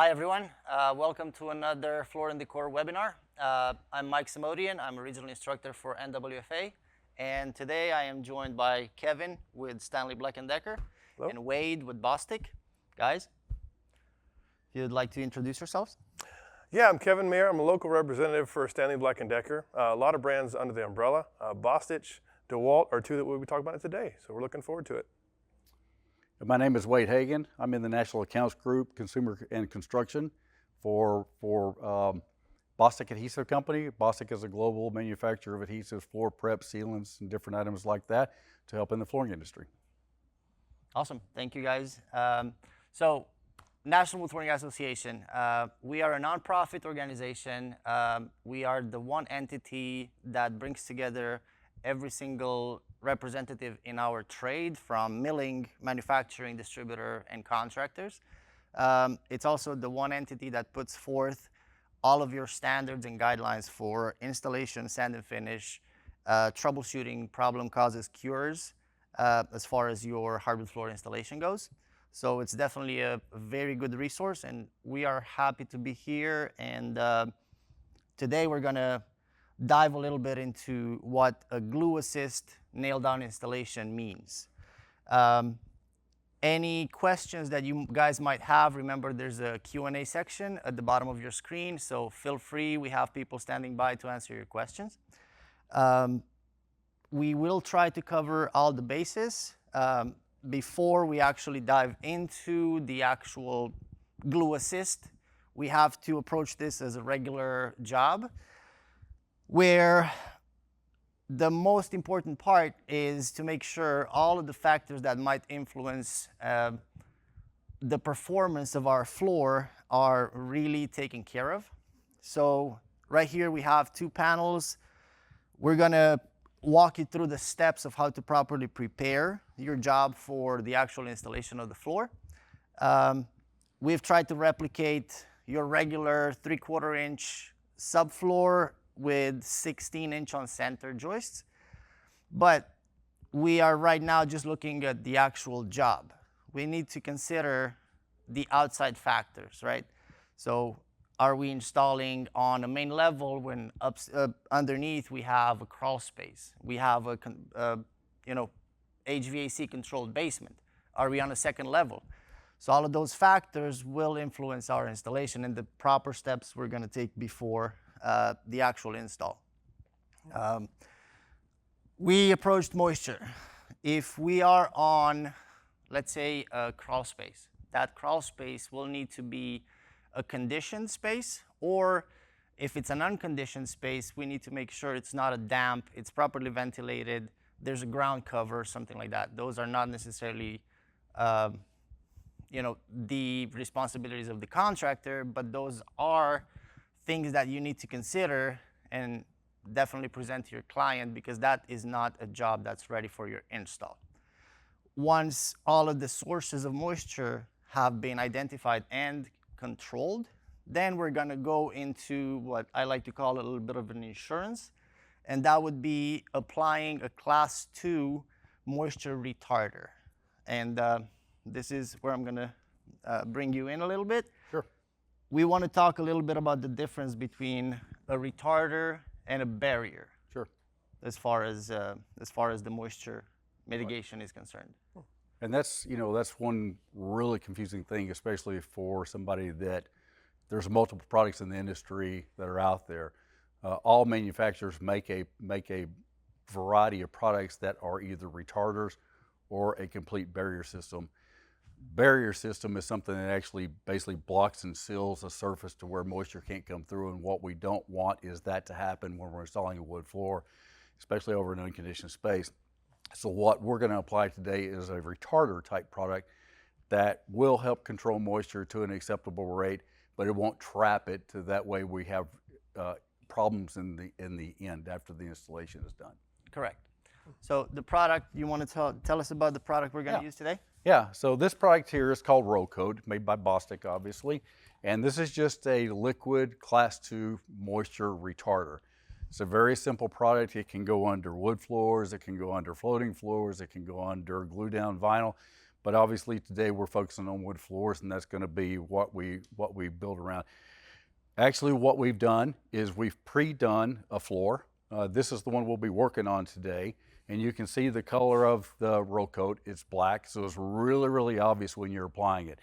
Hi everyone, welcome to another Floor and Decor webinar. I'm Mike Simodian, I'm a regional instructor for NWFA, and today I am joined by Kevin with Stanley Black & Decker. Hello. And Wade with Bostik. Guys, if you'd like to introduce yourselves. Yeah, I'm Kevin Mayer. I'm a local representative for Stanley Black & Decker. A lot of brands under the umbrella. Bostitch, DeWalt are two that we'll be talking about today, so we're looking forward to it. My name is Wade Hagan. I'm in the National Accounts Group, Consumer and Construction for Bostik Adhesive Company. Bostik is a global manufacturer of adhesives, floor prep, sealants, and different items like that to help in the flooring industry. Awesome, thank you guys. So, National Wood Flooring Association, we are a nonprofit organization. We are the one entity that brings together every single representative in our trade, from milling, manufacturing, distributor, and contractors. It's also the one entity that puts forth all of your standards and guidelines for installation, sand and finish, troubleshooting, problem causes, cures, as far as your hardwood floor installation goes. So it's definitely a very good resource, and we are happy to be here. And today we're gonna dive a little bit into what a glue assist nail down installation means. Any questions that you guys might have, remember there's a Q&A section at the bottom of your screen, so feel free. We have people standing by to answer your questions. We will try to cover all the bases. Before we actually dive into the actual glue assist, we have to approach this as a regular job, where the most important part is to make sure all of the factors that might influence the performance of our floor are really taken care of. So right here we have two panels. We're gonna walk you through the steps of how to properly prepare your job for the actual installation of the floor. We've tried to replicate your regular 3/4 inch subfloor with 16-inch on center joists, but we are right now just looking at the actual job. We need to consider the outside factors, right? So are we installing on a main level when underneath we have a crawl space? We have a HVAC controlled basement. Are we on a second level? So all of those factors will influence our installation and the proper steps we're gonna take before the actual install. We approached moisture. If we are on, let's say, a crawl space, that crawl space will need to be a conditioned space, or if it's an unconditioned space, we need to make sure it's not a damp, it's properly ventilated, there's a ground cover, something like that. Those are not necessarily the responsibilities of the contractor, but those are things that you need to consider and definitely present to your client, because that is not a job that's ready for your install. Once all of the sources of moisture have been identified and controlled, then we're gonna go into what I like to call a little bit of an insurance, and that would be applying a Class 2 moisture retarder. And this is where I'm gonna bring you in a little bit. Sure. We want to talk a little bit about the difference between a retarder and a barrier. Sure. As far as the moisture mitigation is concerned. And that's one really confusing thing, especially for somebody that there's multiple products in the industry that are out there. All manufacturers make a variety of products that are either retarders or a complete barrier system. Barrier system is something that actually basically blocks and seals a surface to where moisture can't come through, and what we don't want is that to happen when we're installing a wood floor, especially over an unconditioned space. So what we're going to apply today is a retarder type product that will help control moisture to an acceptable rate, but it won't trap it to that way we have problems in the end after the installation is done. Correct. So the product, you want to tell us about the product we're going to use today? Yeah, so this product here is called Roll Coat, made by Bostik, obviously. And this is just a liquid Class 2 moisture retarder. It's a very simple product. It can go under wood floors, it can go under floating floors, it can go under glue down vinyl, but obviously today we're focusing on wood floors, and that's going to be what we build around. Actually, what we've done is we've pre-done a floor. This is the one we'll be working on today, and you can see the color of the roll coat. It's black, so it's really, really obvious when you're applying it.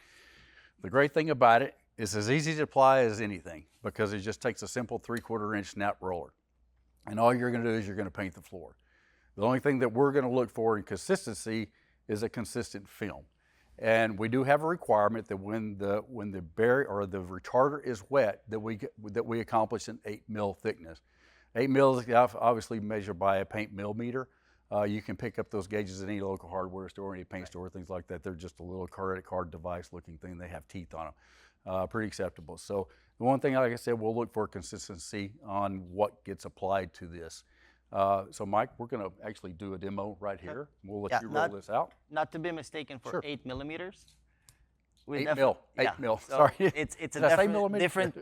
The great thing about it is as easy to apply as anything, because it just takes a simple 3/4 inch snap roller. And all you're going to do is you're going to paint the floor. The only thing that we're going to look for in consistency is a consistent film. And we do have a requirement that when the barrier or the retarder is wet, that we accomplish an 8 mil thickness. 8 mil is obviously measured by a paint millimeter. You can pick up those gauges at any local hardware store, any paint store, things like that. They're just a little credit card device looking thing. They have teeth on them. Pretty acceptable. So the one thing, like I said, we'll look for consistency on what gets applied to this. So Mike, we're going to actually do a demo right here. We'll let you roll this out. Not to be mistaken for 8 millimeters. 8 mil. 8 mil. So sorry. It's a different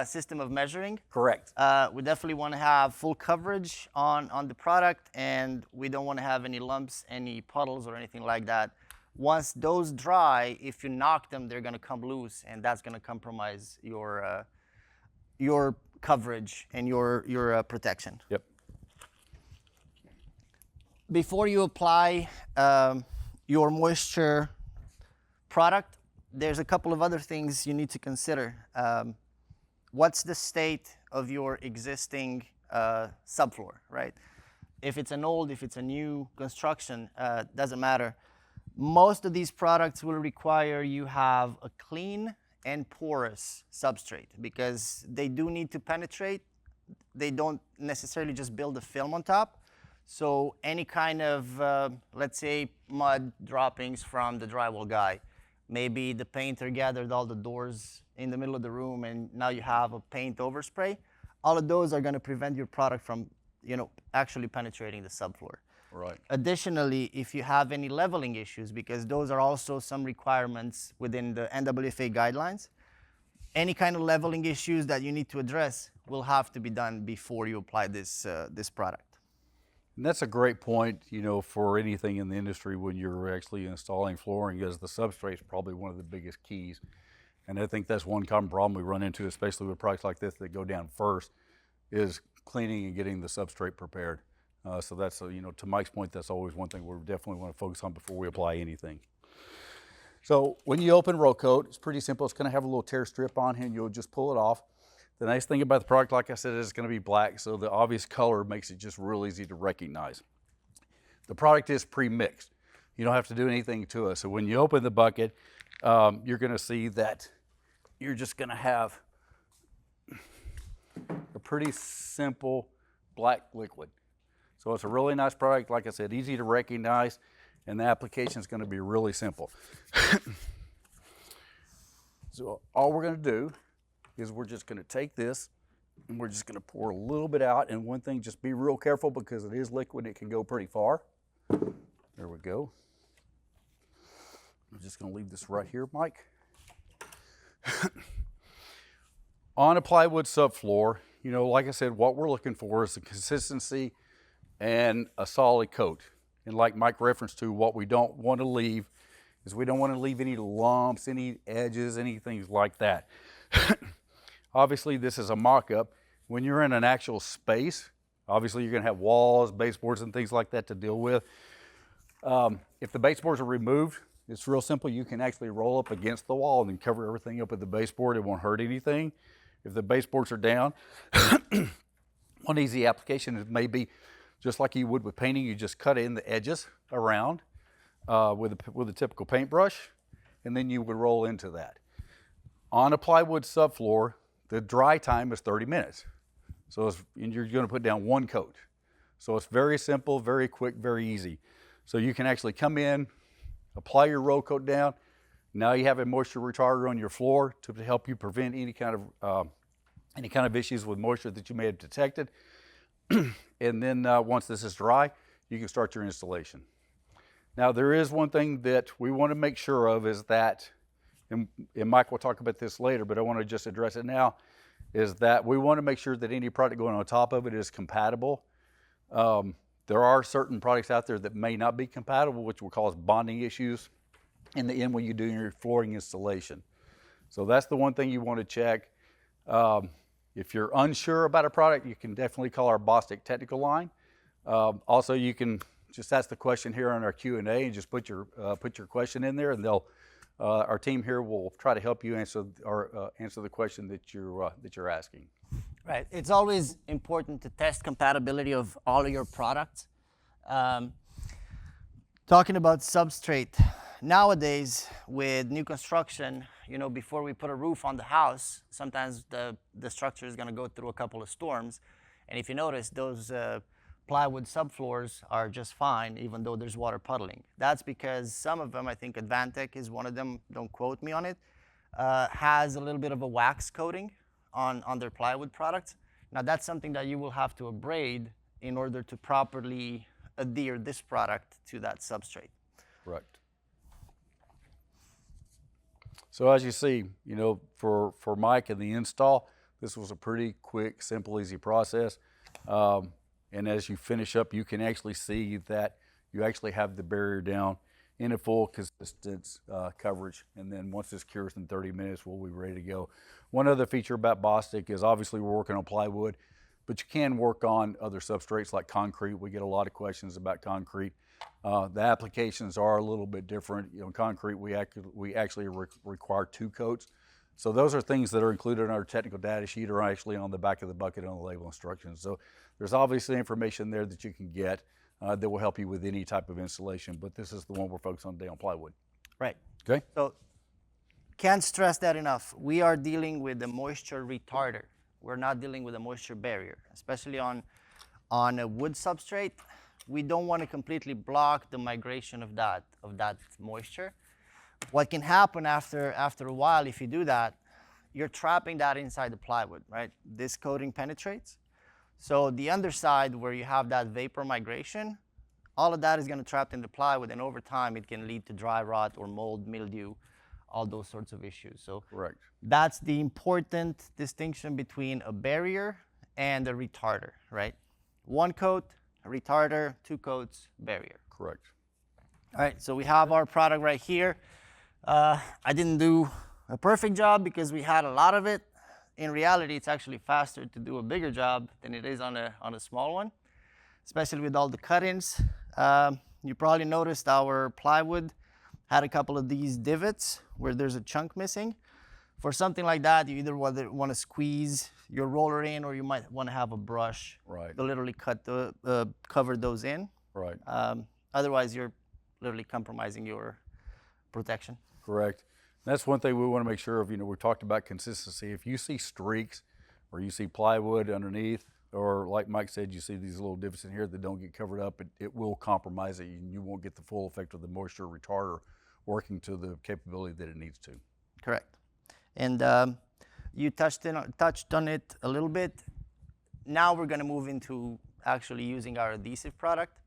system of measuring. Correct. We definitely want to have full coverage on the product, and we don't want to have any lumps, any puddles, or anything like that. Once those dry, if you knock them, they're going to come loose, and that's going to compromise your coverage and your protection. Yep. Before you apply your moisture product, there's a couple of other things you need to consider. What's the state of your existing subfloor, right? If it's a new construction, doesn't matter. Most of these products will require you have a clean and porous substrate because they do need to penetrate. They don't necessarily just build a film on top. So any kind of, let's say, mud droppings from the drywall guy, maybe the painter gathered all the doors in the middle of the room and now you have a paint overspray. All of those are going to prevent your product from, actually penetrating the subfloor. Right. Additionally, if you have any leveling issues, because those are also some requirements within the NWFA guidelines, any kind of leveling issues that you need to address will have to be done before you apply this product. And that's a great point, for anything in the industry when you're actually installing flooring, is the substrate is probably one of the biggest keys. And I think that's one common problem we run into, especially with products like this that go down first, is cleaning and getting the substrate prepared. So that's, to Mike's point, that's always one thing we definitely want to focus on before we apply anything. So when you open roll coat, it's pretty simple. It's going to have a little tear strip on here, and you'll just pull it off. The nice thing about the product, like I said, is it's going to be black, so the obvious color makes it just real easy to recognize. The product is pre-mixed. You don't have to do anything to it. So when you open the bucket, you're going to see that you're just going to have a pretty simple black liquid. So it's a really nice product, like I said, easy to recognize, and the application is going to be really simple. So all we're going to do is we're just going to take this and we're just going to pour a little bit out. And one thing, just be real careful because it is liquid. It can go pretty far. There we go. I'm just going to leave this right here, Mike. On a plywood subfloor, like I said, what we're looking for is the consistency and a solid coat. And like Mike referenced to, what we don't want to leave is we don't want to leave any lumps, any edges, anything like that. Obviously, this is a mock-up. When you're in an actual space, obviously you're going to have walls, baseboards, and things like that to deal with. If the baseboards are removed, it's real simple. You can actually roll up against the wall and then cover everything up with the baseboard. It won't hurt anything. If the baseboards are down, one easy application is maybe just like you would with painting, you just cut in the edges around with a typical paintbrush, and then you would roll into that. On a plywood subfloor, the dry time is 30 minutes. So you're going to put down one coat. So it's very simple, very quick, very easy. So you can actually come in, apply your roll coat down. Now you have a moisture retarder on your floor to help you prevent any kind of issues with moisture that you may have detected. And then once this is dry, you can start your installation. Now there is one thing that we want to make sure of is that, and Mike will talk about this later, but I want to just address it now, is that we want to make sure that any product going on top of it is compatible. There are certain products out there that may not be compatible, which will cause bonding issues in the end when you do your flooring installation. So that's the one thing you want to check. If you're unsure about a product, you can definitely call our Bostik technical line. Also, you can just ask the question here on our Q&A and just put your question in there, and our team here will try to help you answer the question that you're asking. Right. It's always important to test compatibility of all of your products. Talking about substrate, nowadays with new construction, before we put a roof on the house, sometimes the structure is going to go through a couple of storms. And if you notice, those plywood subfloors are just fine, even though there's water puddling. That's because some of them, I think Advantech is one of them, don't quote me on it, has a little bit of a wax coating on their plywood products. Now that's something that you will have to abrade in order to properly adhere this product to that substrate. Correct. So as you see, for Mike and the install, this was a pretty quick, simple, easy process. And as you finish up, you can actually see that you actually have the barrier down in a full consistent coverage. And then once this cures in 30 minutes, we'll be ready to go. One other feature about Bostik is obviously we're working on plywood, but you can work on other substrates like concrete. We get a lot of questions about concrete. The applications are a little bit different. Concrete, we actually require 2 coats. So those are things that are included in our technical data sheet or actually on the back of the bucket on the label instructions. So there's obviously information there that you can get that will help you with any type of installation, but this is the one we're focused on today on plywood. Right. Okay. So can't stress that enough. We are dealing with a moisture retarder. We're not dealing with a moisture barrier, especially on a wood substrate. We don't want to completely block the migration of that moisture. What can happen after a while, if you do that, you're trapping that inside the plywood, right? This coating penetrates. So the underside where you have that vapor migration, all of that is going to trap in the plywood, and over time it can lead to dry rot or mold, mildew, all those sorts of issues. So correct. That's the important distinction between a barrier and a retarder, right? 1 coat, a retarder, 2 coats, barrier. Correct. All right, so we have our product right here. I didn't do a perfect job because we had a lot of it. In reality, it's actually faster to do a bigger job than it is on a small one, especially with all the cut-ins. You probably noticed our plywood had a couple of these divots where there's a chunk missing. For something like that, you either want to squeeze your roller in, or you might want to have a brush to literally cover those in. Right. Otherwise, you're literally compromising your protection. Correct. That's one thing we want to make sure of. We talked about consistency. If you see streaks or you see plywood underneath, or like Mike said, you see these little divots in here that don't get covered up, it will compromise it, and you won't get the full effect of the moisture retarder working to the capability that it needs to. Correct. And you touched on it a little bit. Now we're going to move into actually using our adhesive product.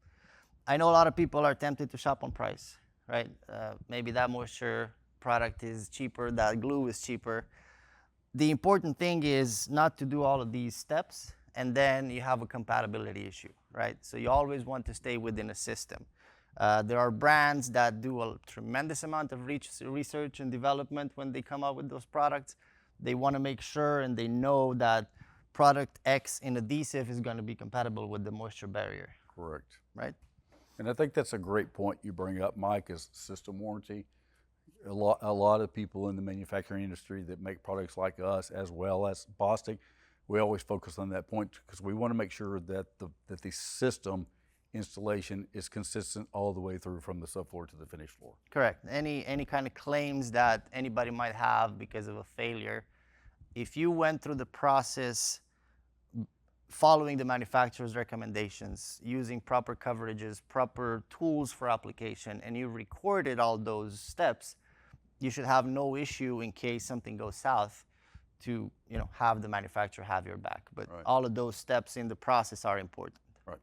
I know a lot of people are tempted to shop on price, right? Maybe that moisture product is cheaper, that glue is cheaper. The important thing is not to do all of these steps and then you have a compatibility issue, right? So you always want to stay within a system. There are brands that do a tremendous amount of research and development when they come out with those products. They want to make sure and they know that product X in adhesive is going to be compatible with the moisture barrier. Correct. Right? And I think that's a great point you bring up, Mike, is system warranty. A lot of people in the manufacturing industry that make products like us, as well as Bostik, we always focus on that point because we want to make sure that the system installation is consistent all the way through from the subfloor to the finished floor. Correct. Any kind of claims that anybody might have because of a failure, if you went through the process following the manufacturer's recommendations, using proper coverages, proper tools for application, and you recorded all those steps, you should have no issue in case something goes south to have the manufacturer have your back. But all of those steps in the process are important. Right.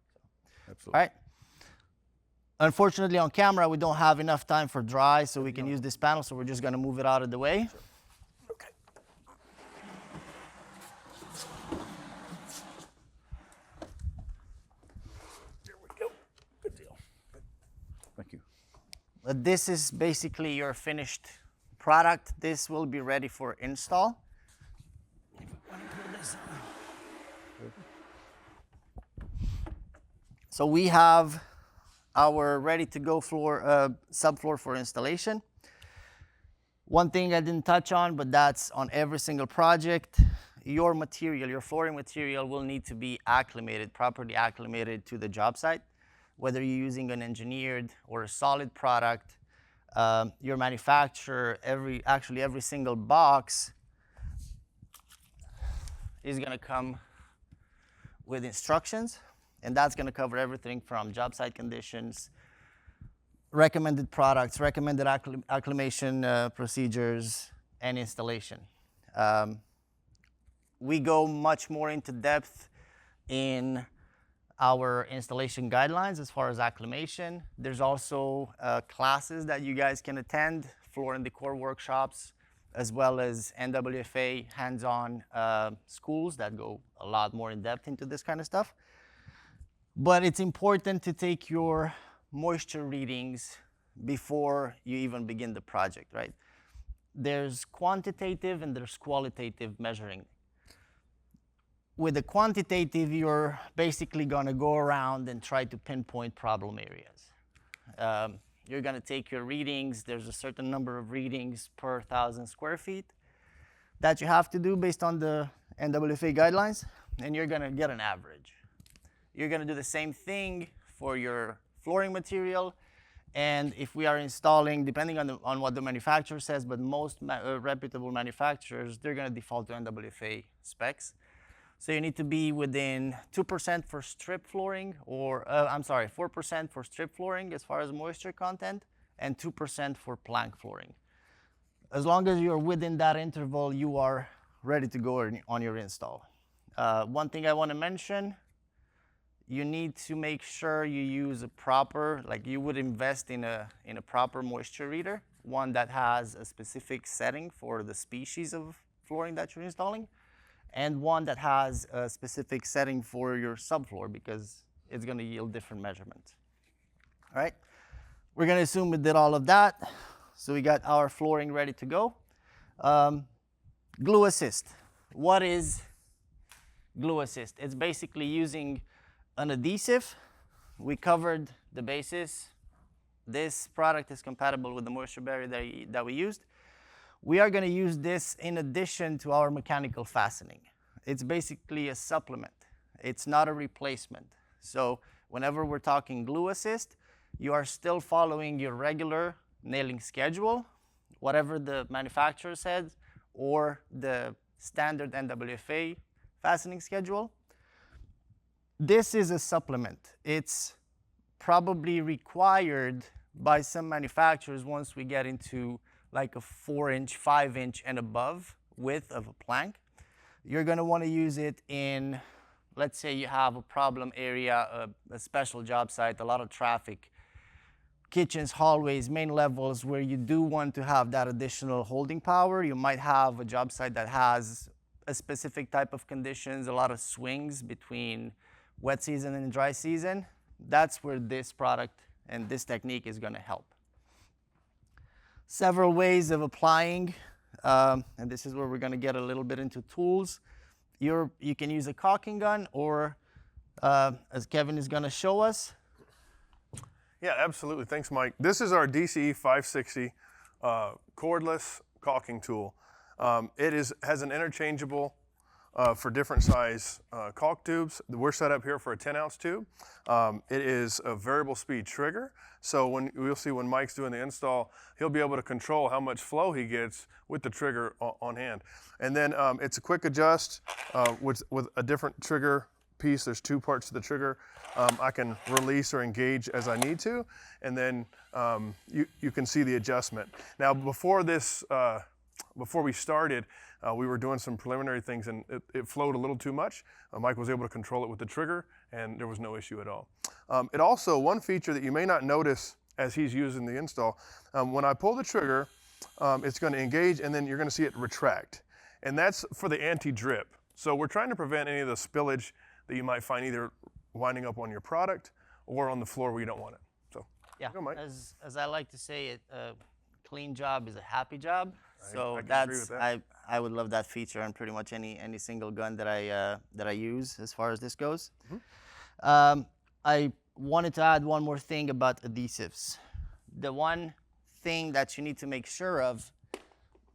Absolutely. All right. Unfortunately, on camera, we don't have enough time for dry, so we can use this panel, so we're just going to move it out of the way. Sure. Okay. Here we go. Good deal. Thank you. This is basically your finished product. This will be ready for install. So we have our ready-to-go floor, subfloor for installation. One thing I didn't touch on, but that's on every single project, your material, your flooring material will need to be acclimated, properly acclimated to the job site. Whether you're using an engineered or a solid product, your manufacturer, actually every single box is gonna come with instructions, and that's gonna cover everything from job site conditions, recommended products, recommended acclimation procedures, and installation. We go much more into depth in our installation guidelines as far as acclimation. There's also classes that you guys can attend, floor and decor workshops, as well as NWFA hands-on schools that go a lot more in depth into this kind of stuff. But it's important to take your moisture readings before you even begin the project, right? There's quantitative and there's qualitative measuring. With the quantitative, you're basically gonna go around and try to pinpoint problem areas. You're gonna take your readings. There's a certain number of readings per 1,000 square feet that you have to do based on the NWFA guidelines, and you're gonna get an average. You're gonna do the same thing for your flooring material, and if we are installing, depending on what the manufacturer says, but most reputable manufacturers, they're gonna default to NWFA specs. So you need to be within 2% for strip flooring, or 4% for strip flooring as far as moisture content, and 2% for plank flooring. As long as you're within that interval, you are ready to go on your install. One thing I want to mention, you need to make sure you use a proper, like you would invest in a proper moisture reader, one that has a specific setting for the species of flooring that you're installing, and one that has a specific setting for your subfloor, because it's gonna yield different measurements. All right, we're gonna assume we did all of that. So we got our flooring ready to go. Glue assist. What is glue assist? It's basically using an adhesive. We covered the basis. This product is compatible with the moisture barrier that we used. We are going to use this in addition to our mechanical fastening. It's basically a supplement. It's not a replacement. So whenever we're talking glue assist, you are still following your regular nailing schedule, whatever the manufacturer said, or the standard NWFA fastening schedule. This is a supplement. It's probably required by some manufacturers once we get into like a 4-inch, 5-inch and above width of a plank. You're gonna wanna use it in, let's say you have a problem area, a special job site, a lot of traffic, kitchens, hallways, main levels, where you do want to have that additional holding power. You might have a job site that has a specific type of conditions, a lot of swings between wet season and dry season. That's where this product and this technique is gonna help. Several ways of applying, and this is where we're gonna get a little bit into tools. You can use a caulking gun, or as Kevin is gonna show us. Yeah, absolutely. Thanks, Mike. This is our DCE 560 cordless caulking tool. It has an interchangeable for different size caulk tubes. We're set up here for a 10-ounce tube. It is a variable speed trigger. So we'll see when Mike's doing the install, he'll be able to control how much flow he gets with the trigger on hand. And then it's a quick adjust with a different trigger piece. There's two parts to the trigger. I can release or engage as I need to, and then you can see the adjustment. Now before we started, we were doing some preliminary things, and it flowed a little too much. Mike was able to control it with the trigger, and there was no issue at all. It also, one feature that you may not notice as he's using the install, when I pull the trigger, it's going to engage, and then you're going to see it retract. And that's for the anti-drip. So we're trying to prevent any of the spillage that you might find either winding up on your product or on the floor where you don't want it. So Yeah, Go, Mike. as I like to say it, clean job is a happy job. So I can agree that's with that. I would love that feature on pretty much any single gun that I use as far as this goes. I wanted to add one more thing about adhesives. The one thing that you need to make sure of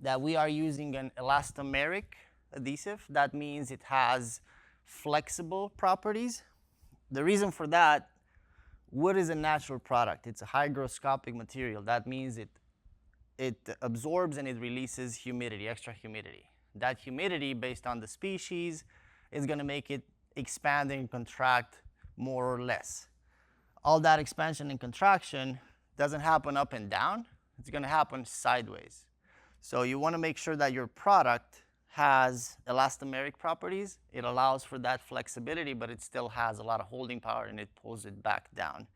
that we are using an elastomeric adhesive. That means it has flexible properties. The reason for that, wood is a natural product. It's a hygroscopic material. That means it absorbs and it releases humidity, extra humidity. That humidity, based on the species, is going to make it expand and contract more or less. All that expansion and contraction doesn't happen up and down. It's going to happen sideways. So you want to make sure that your product has elastomeric properties. It allows for that flexibility, but it still has a lot of holding power and it pulls it back down.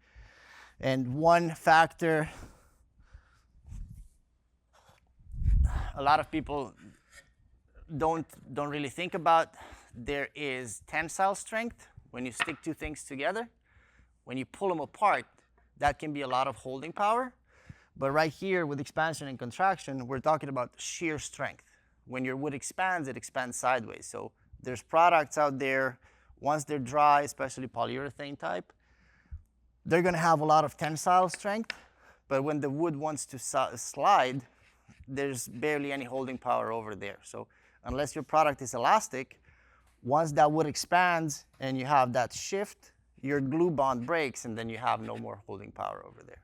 And one factor a lot of people don't really think about, there is tensile strength when you stick two things together. When you pull them apart, that can be a lot of holding power. But right here with expansion and contraction, we're talking about shear strength. When your wood expands, it expands sideways. So there's products out there, once they're dry, especially polyurethane type, they're going to have a lot of tensile strength. But when the wood wants to slide, there's barely any holding power over there. So unless your product is elastic, once that wood expands and you have that shift, your glue bond breaks and then you have no more holding power over there.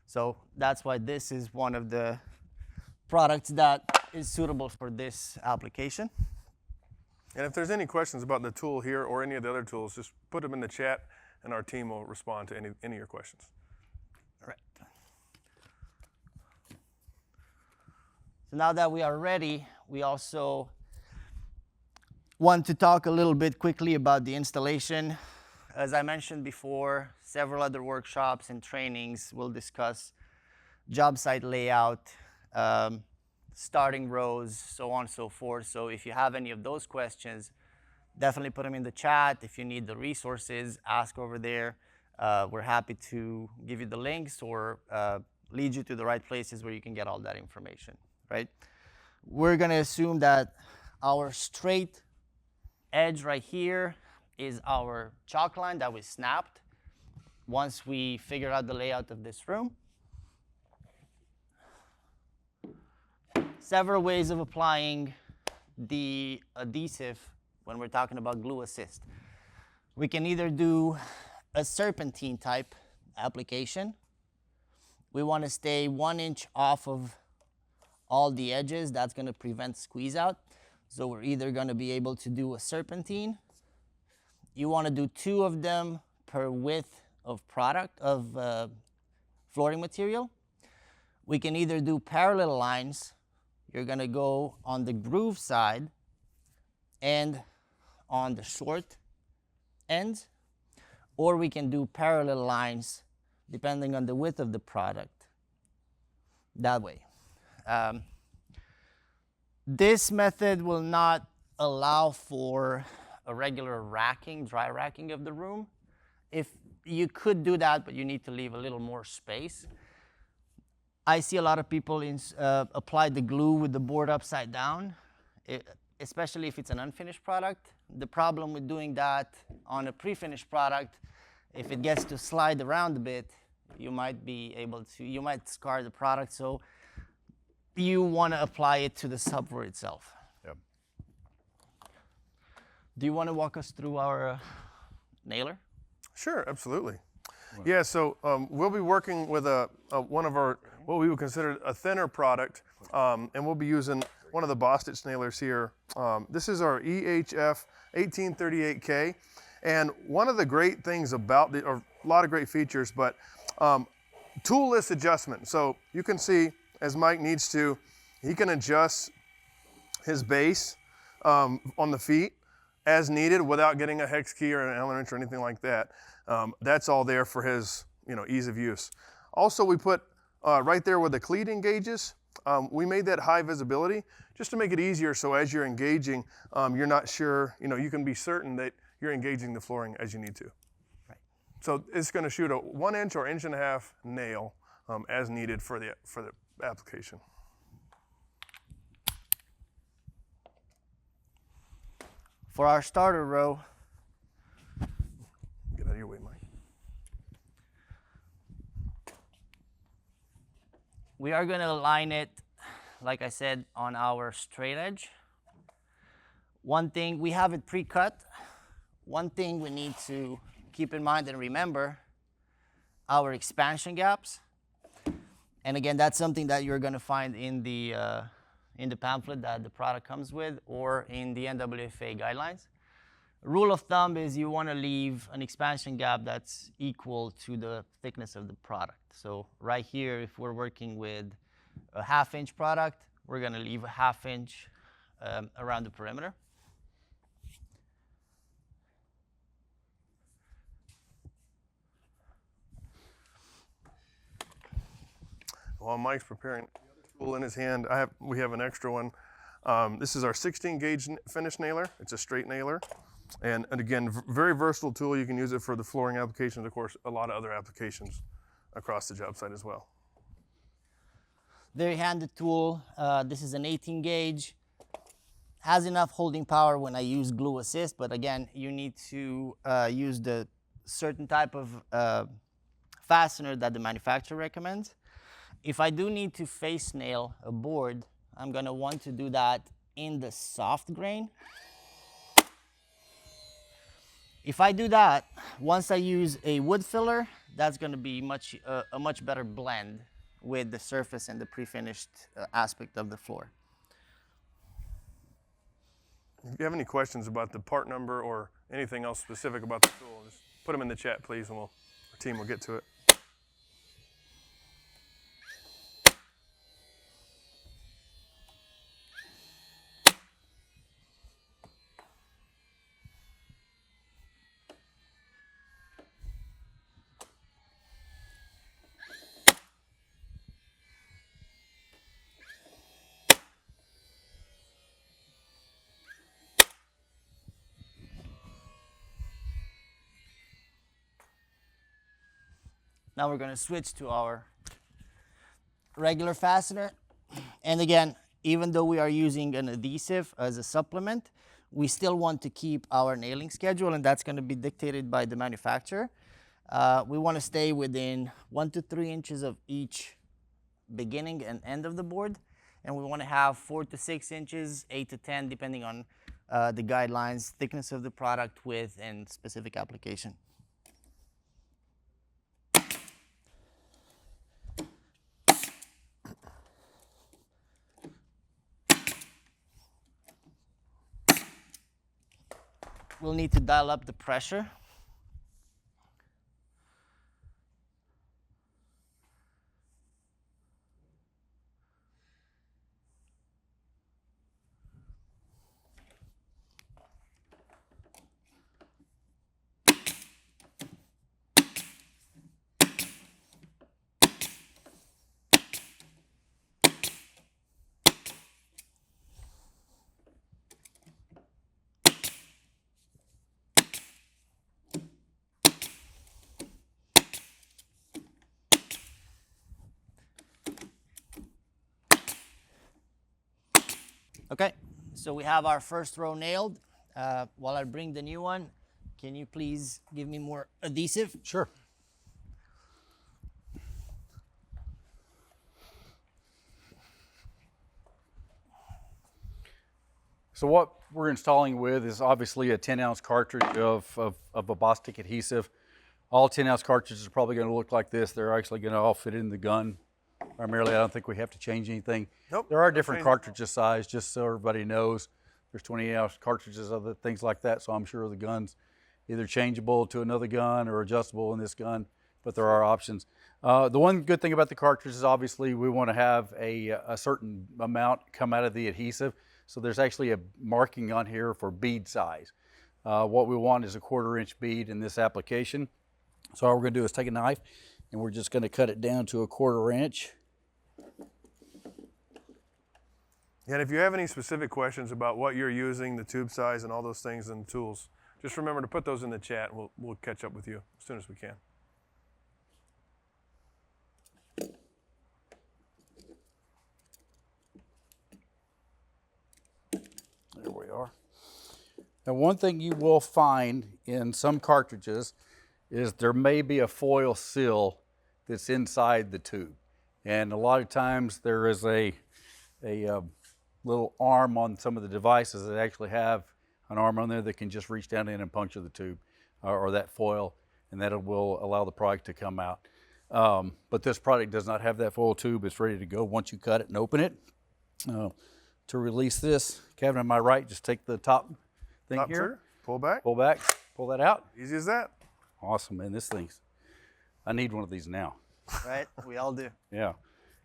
So that's why this is one of the products that is suitable for this application. And if there's any questions about the tool here or any of the other tools, just put them in the chat and our team will respond to any of your questions. All right. So now that we are ready, we also want to talk a little bit quickly about the installation. As I mentioned before, several other workshops and trainings will discuss job site layout, starting rows, so on and so forth. So if you have any of those questions, definitely put them in the chat. If you need the resources, ask over there. We're happy to give you the links or lead you to the right places where you can get all that information, right? We're going to assume that our straight edge right here is our chalk line that we snapped once we figure out the layout of this room. Several ways of applying the adhesive when we're talking about glue assist. We can either do a serpentine type application. We want to stay 1 inch off of all the edges. That's going to prevent squeeze out. So we're either going to be able to do a serpentine. You want to do 2 of them per width of product of flooring material. We can either do parallel lines. You're going to go on the groove side and on the short ends, or we can do parallel lines depending on the width of the product that way. This method will not allow for a regular racking, dry racking of the room. If you could do that, but you need to leave a little more space. I see a lot of people apply the glue with the board upside down, especially if it's an unfinished product. The problem with doing that on a pre-finished product, if it gets to slide around a bit, you might scar the product. So you want to apply it to the subfloor itself. Yep. Do you want to walk us through our nailer? Sure, absolutely. Yeah, so we'll be working with one of our, what we would consider a thinner product, and we'll be using one of the Bostitch nailers here. This is our EHF 1838K, and one of the great things about or a lot of great features, but toolless adjustment. So you can see, as Mike needs to, he can adjust his base on the feet as needed without getting a hex key or an Allen wrench or anything like that. That's all there for his ease of use. Also, we put right there where the cleat engages, we made that high visibility just to make it easier, so as you're engaging, you're not sure, you can be certain that you're engaging the flooring as you need to. Right. So it's going to shoot a 1 inch or 1.5 inch nail as needed for the application. For our starter row, Get out of your way, Mike. we are going to align it, like I said, on our straight edge. One thing, we have it pre-cut. One thing we need to keep in mind and remember, our expansion gaps. And again, that's something that you're going to find in the pamphlet that the product comes with, or in the NWFA guidelines. Rule of thumb is you want to leave an expansion gap that's equal to the thickness of the product. So right here, if we're working with a 1/2 inch product, we're going to leave a 1/2 inch around the perimeter. While Mike's preparing the other tool in his hand, we have an extra one. This is our 16 gauge finish nailer. It's a straight nailer. And again, very versatile tool. You can use it for the flooring applications, of course, a lot of other applications across the job site as well. Very handy tool. This is an 18 gauge. Has enough holding power when I use glue assist, but again, you need to use the certain type of fastener that the manufacturer recommends. If I do need to face nail a board, I'm gonna want to do that in the soft grain. If I do that, once I use a wood filler, that's gonna be a much better blend with the surface and the pre-finished aspect of the floor. If you have any questions about the part number or anything else specific about the tool, just put them in the chat, please, and our team will get to it. Now we're going to switch to our regular fastener. And again, even though we are using an adhesive as a supplement, we still want to keep our nailing schedule, and that's going to be dictated by the manufacturer. We want to stay within 1 to 3 inches of each beginning and end of the board, and we want to have 4 to 6 inches, 8 to 10, depending on the guidelines, thickness of the product, width, and specific application. We'll need to dial up the pressure. Okay, so we have our first row nailed. While I bring the new one, can you please give me more adhesive? Sure. So what we're installing with is obviously a 10-ounce cartridge of a Bostik adhesive. All 10-ounce cartridges are probably going to look like this. They're actually going to all fit in the gun. Primarily, I don't think we have to change anything. Nope. There are different cartridge size, just so everybody knows. There's 28-ounce cartridges, other things like that, so I'm sure the gun's either changeable to another gun or adjustable in this gun, but there are options. The one good thing about the cartridge is obviously we want to have a certain amount come out of the adhesive, so there's actually a marking on here for bead size. What we want is a 1/4 inch bead in this application. So all we're going to do is take a knife and we're just going to cut it down to a 1/4 inch. And if you have any specific questions about what you're using, the tube size and all those things and tools, just remember to put those in the chat. We'll catch up with you as soon as we can. There we are. Now, one thing you will find in some cartridges is there may be a foil seal that's inside the tube. And a lot of times there is a little arm on some of the devices that actually have an arm on there that can just reach down in and puncture the tube or that foil, and that will allow the product to come out. But this product does not have that foil tube. It's ready to go once you cut it and open it. To release this, Kevin, am I right? Just take the top thing Top here. trigger, pull back. Pull back, pull that out. Easy as that. Awesome, man, this thing's, I need one of these now. Right? We all do. Yeah,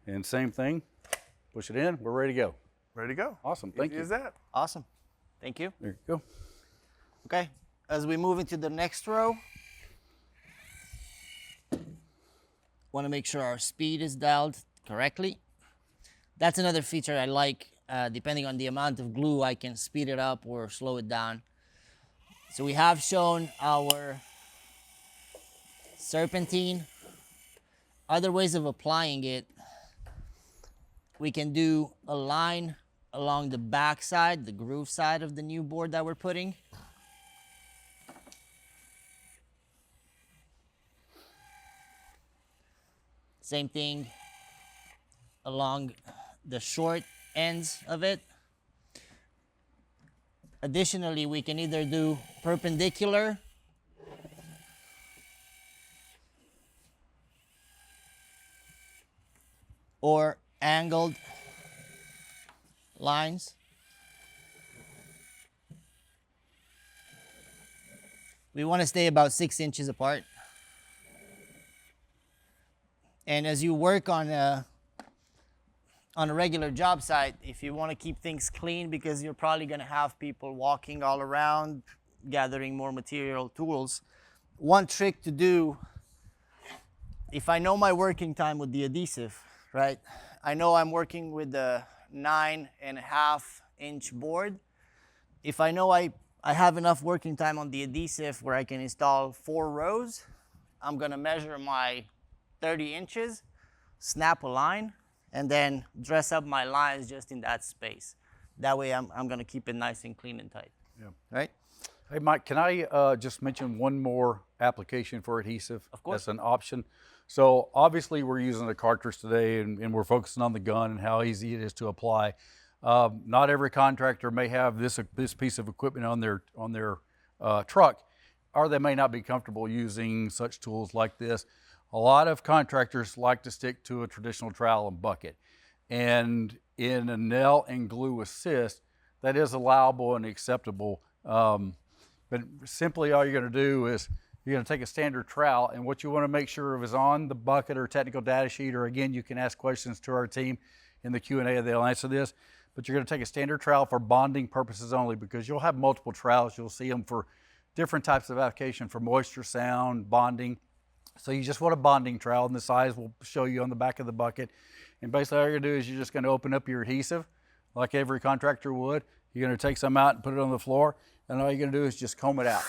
and same thing, push it in, we're ready to go. Ready to go. Awesome, thank Easy you. as that. Awesome. Thank you. There you go. Okay, as we move into the next row, want to make sure our speed is dialed correctly. That's another feature I like. Depending on the amount of glue, I can speed it up or slow it down. So we have shown our serpentine. Other ways of applying it, we can do a line along the back side, the groove side of the new board that we're putting. Same thing along the short ends of it. Additionally, we can either do perpendicular or angled lines. We want to stay about 6 inches apart. And as you work on a regular job site, if you want to keep things clean, because you're probably going to have people walking all around, gathering more material, tools, one trick to do, if I know my working time with the adhesive, right? I know I'm working with the 9.5-inch board. If I know I have enough working time on the adhesive where I can install 4 rows, I'm going to measure my 30 inches, snap a line, and then dress up my lines just in that space. That way I'm going to keep it nice and clean and tight. Yeah. Right? Hey, Mike, can I just mention one more application for adhesive? Of course. That's an option. So obviously we're using a cartridge today and we're focusing on the gun and how easy it is to apply. Not every contractor may have this piece of equipment on their truck, or they may not be comfortable using such tools like this. A lot of contractors like to stick to a traditional trowel and bucket. And in a nail and glue assist, that is allowable and acceptable. But simply all you're gonna do is you're gonna take a standard trowel, and what you wanna make sure of is on the bucket or technical data sheet, or again, you can ask questions to our team in the Q&A, they'll answer this. But you're gonna take a standard trowel for bonding purposes only, because you'll have multiple trowels. You'll see them for different types of application, for moisture, sound, bonding. So you just want a bonding trowel, and the size will show you on the back of the bucket. And basically all you're gonna do is you're just gonna open up your adhesive like every contractor would. You're gonna take some out and put it on the floor, and all you're gonna do is just comb it out.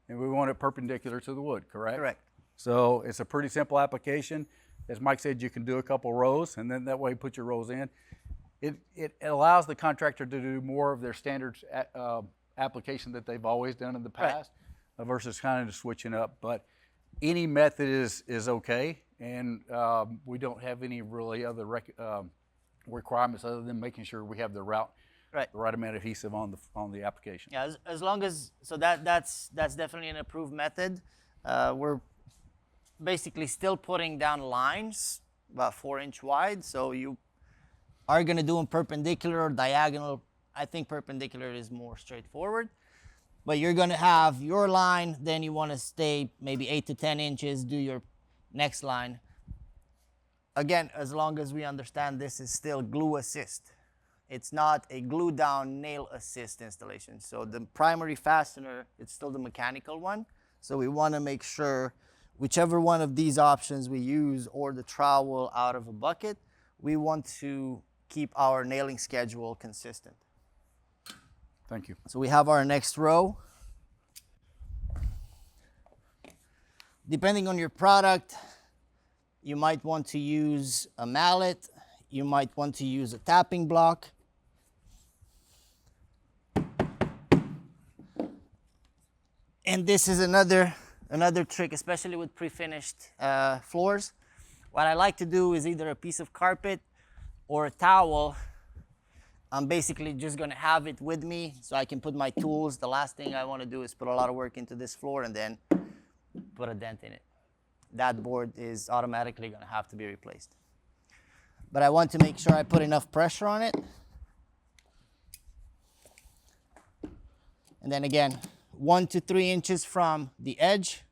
And we want it perpendicular to the wood, correct? Correct. So it's a pretty simple application. As Mike said, you can do a couple rows, and then that way you put your rows in. It allows the contractor to do more of their standard application that they've always done in the past, versus kind of switching up. But any method is okay, and we don't have any really other requirements other than making sure we have the right amount of adhesive on the application. Yeah, as long as, so that's definitely an approved method. We're basically still putting down lines about 4-inch wide, so you are gonna do them perpendicular or diagonal. I think perpendicular is more straightforward. But you're gonna have your line, then you wanna stay maybe 8 to 10 inches, do your next line. Again, as long as we understand this is still glue assist. It's not a glue down nail assist installation. So the primary fastener, it's still the mechanical one. So we wanna make sure whichever one of these options we use, or the trowel out of a bucket, we want to keep our nailing schedule consistent. Thank you. So we have our next row. Depending on your product, you might want to use a mallet, you might want to use a tapping block. And this is another trick, especially with pre-finished floors. What I like to do is either a piece of carpet or a towel. I'm basically just gonna have it with me so I can put my tools. The last thing I wanna do is put a lot of work into this floor and then put a dent in it. That board is automatically gonna have to be replaced. But I want to make sure I put enough pressure on it. And then again, 1 to 3 inches from the edge.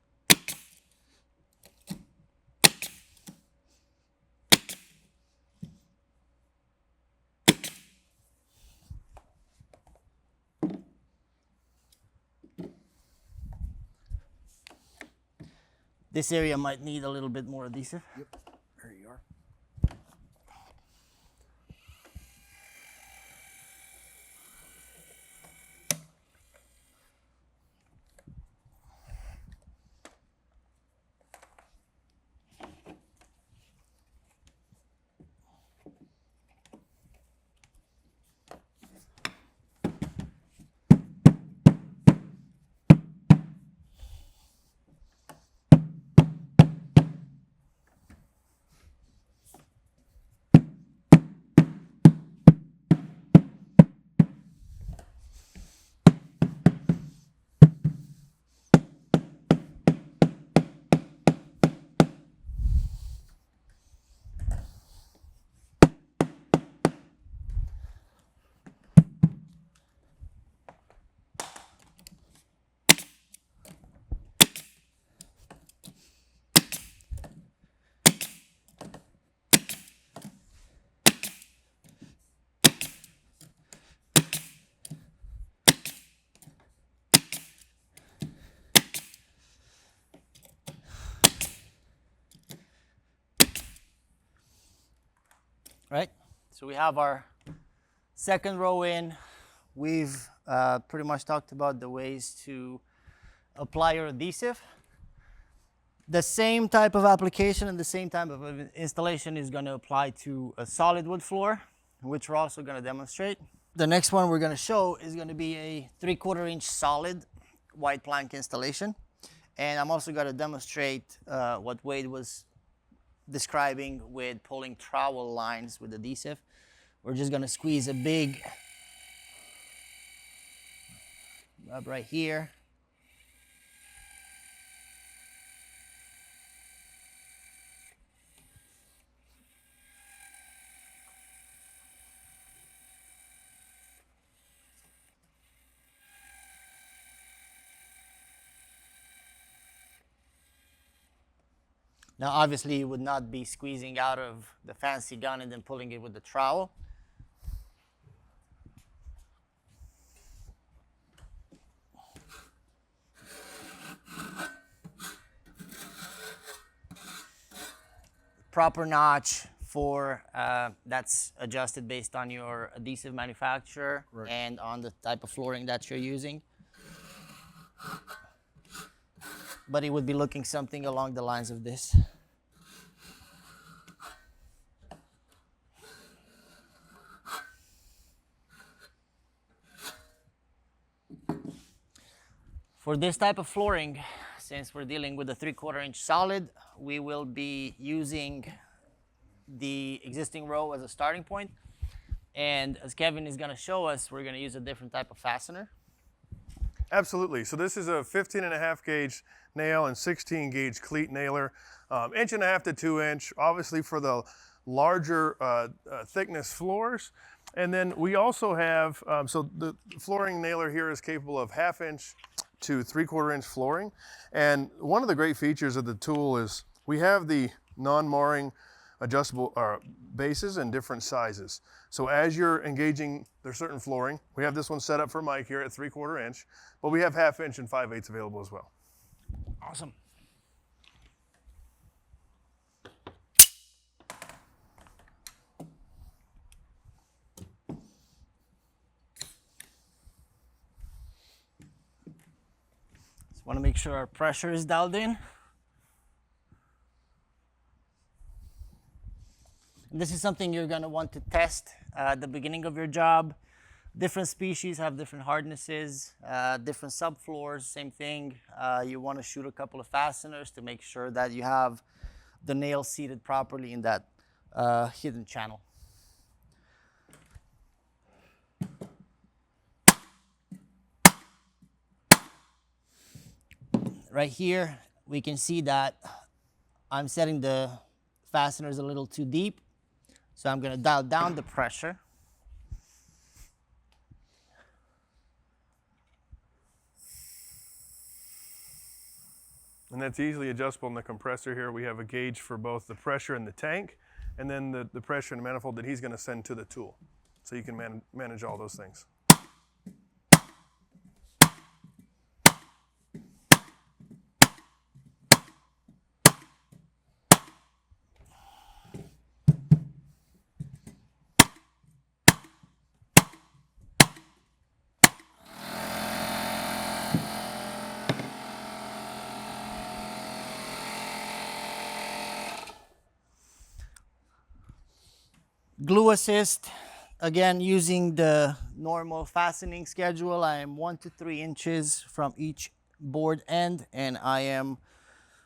This area might need a little bit more adhesive. Yep, there you are. Right? So we have our second row in. We've pretty much talked about the ways to apply your adhesive. The same type of application and the same type of installation is going to apply to a solid wood floor, which we're also going to demonstrate. The next one we're going to show is going to be a 3/4 inch solid white plank installation. And I'm also going to demonstrate what Wade was describing with pulling trowel lines with adhesive. We're just going to squeeze a big rub right here. Now, obviously, you would not be squeezing out of the fancy gun and then pulling it with the trowel. Proper notch for that's adjusted based on your adhesive manufacturer and on the type of flooring that you're using. But it would be looking something along the lines of this. For this type of flooring, since we're dealing with a 3/4 inch solid, we will be using the existing row as a starting point. And as Kevin is going to show us, we're going to use a different type of fastener. Absolutely. So this is a 15.5 gauge nail and 16 gauge cleat nailer, 1.5 to 2 inch, obviously for the larger thickness floors. And then we also have, so the flooring nailer here is capable of 1/2 inch to 3/4 inch flooring. And one of the great features of the tool is we have the non-marring adjustable bases in different sizes. So as you're engaging, there's certain flooring. We have this one set up for Mike here at 3/4 inch, but we have 1/2 inch and 5/8 available as well. Awesome. Just want to make sure our pressure is dialed in. This is something you're going to want to test at the beginning of your job. Different species have different hardnesses, different subfloors, same thing. You want to shoot a couple of fasteners to make sure that you have the nail seated properly in that hidden channel. Right here, we can see that I'm setting the fasteners a little too deep. So I'm going to dial down the pressure. And that's easily adjustable in the compressor here. We have a gauge for both the pressure in the tank and then the pressure in the manifold that he's going to send to the tool. So you can manage all those things. Glue assist, again, using the normal fastening schedule. I am 1 to 3 inches from each board end, and I am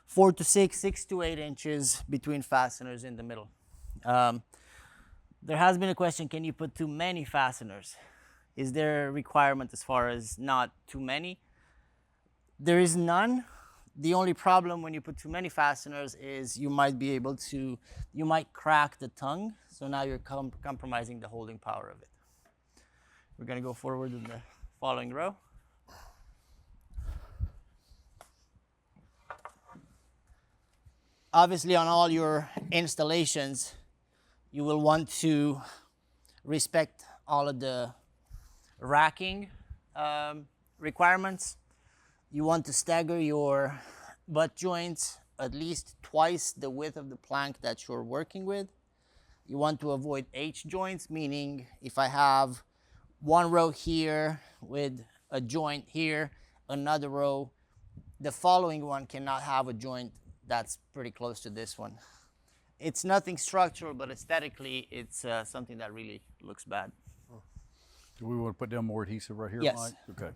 4 to 6, 6 to 8 inches between fasteners in the middle. There has been a question, can you put too many fasteners? Is there a requirement as far as not too many? There is none. The only problem when you put too many fasteners is you might crack the tongue. So now you're compromising the holding power of it. We're going to go forward in the following row. Obviously, on all your installations, you will want to respect all of the racking requirements. You want to stagger your butt joints at least twice the width of the plank that you're working with. You want to avoid H joints, meaning if I have one row here with a joint here, another row, the following one cannot have a joint that's pretty close to this one. It's nothing structural, but aesthetically, it's something that really looks bad. Do we want to put down more adhesive right here, Yes. Mike? Okay.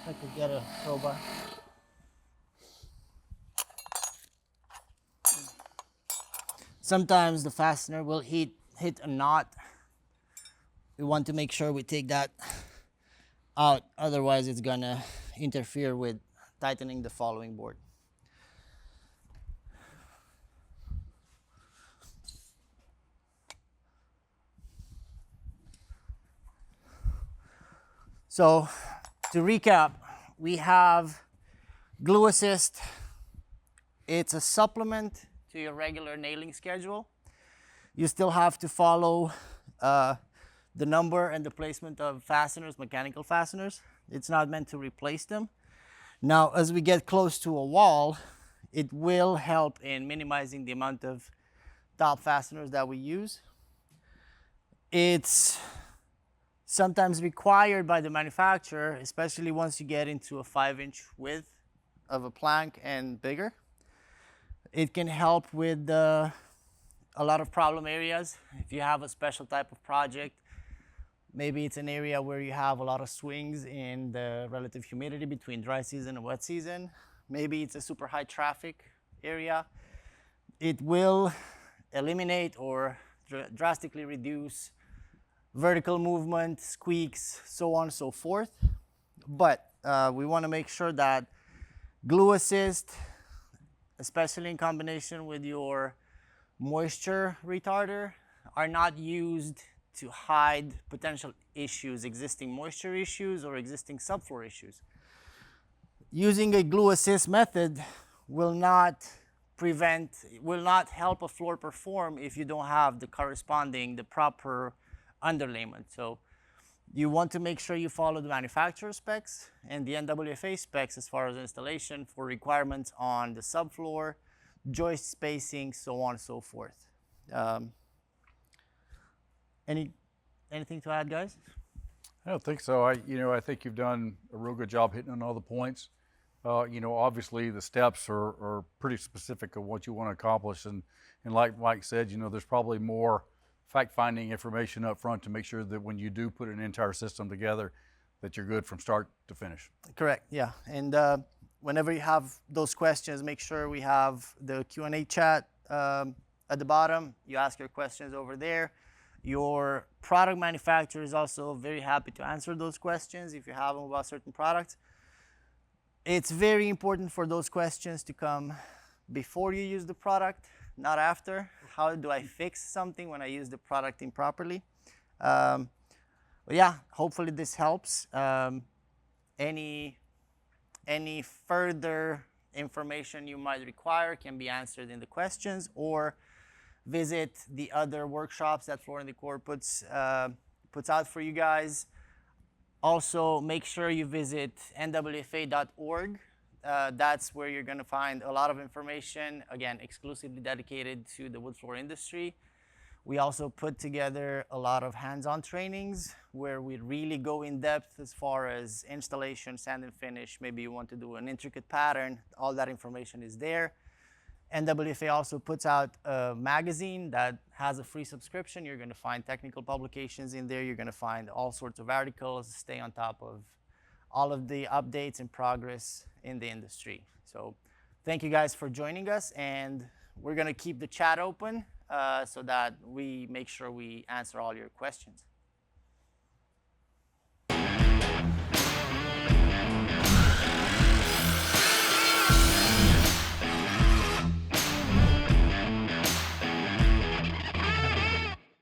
I could get a crowbar. Sometimes the fastener will hit a knot. We want to make sure we take that out, otherwise it's gonna interfere with tightening the following board. So to recap, we have Glue Assist. It's a supplement to your regular nailing schedule. You still have to follow the number and the placement of fasteners, mechanical fasteners. It's not meant to replace them. Now, as we get close to a wall, it will help in minimizing the amount of top fasteners that we use. It's sometimes required by the manufacturer, especially once you get into a 5-inch width of a plank and bigger. It can help with a lot of problem areas. If you have a special type of project, maybe it's an area where you have a lot of swings in the relative humidity between dry season and wet season. Maybe it's a super high traffic area. It will eliminate or drastically reduce vertical movement, squeaks, so on and so forth. But we want to make sure that Glue Assist, especially in combination with your moisture retarder, are not used to hide potential issues, existing moisture issues or existing subfloor issues. Using a Glue Assist method will not help a floor perform if you don't have the proper underlayment. So you want to make sure you follow the manufacturer specs and the NWFA specs as far as installation for requirements on the subfloor, joist spacing, so on and so forth. Anything to add, guys? I don't think so. I think you've done a real good job hitting on all the points. Obviously the steps are pretty specific of what you want to accomplish, and like Mike said, there's probably more fact-finding information up front to make sure that when you do put an entire system together, that you're good from start to finish. Correct, yeah. And whenever you have those questions, make sure we have the Q&A chat at the bottom. You ask your questions over there. Your product manufacturer is also very happy to answer those questions if you have them about certain products. It's very important for those questions to come before you use the product, not after. How do I fix something when I use the product improperly? But yeah, hopefully this helps. Any further information you might require can be answered in the questions, or visit the other workshops that Floor & Decor puts out for you guys. Also, make sure you visit nwfa.org. That's where you're going to find a lot of information, again, exclusively dedicated to the wood floor industry. We also put together a lot of hands-on trainings where we really go in depth as far as installation, sand and finish. Maybe you want to do an intricate pattern. All that information is there. NWFA also puts out a magazine that has a free subscription. You're going to find technical publications in there. You're going to find all sorts of articles, stay on top of all of the updates and progress in the industry. So thank you guys for joining us, and we're going to keep the chat open so that we make sure we answer all your questions.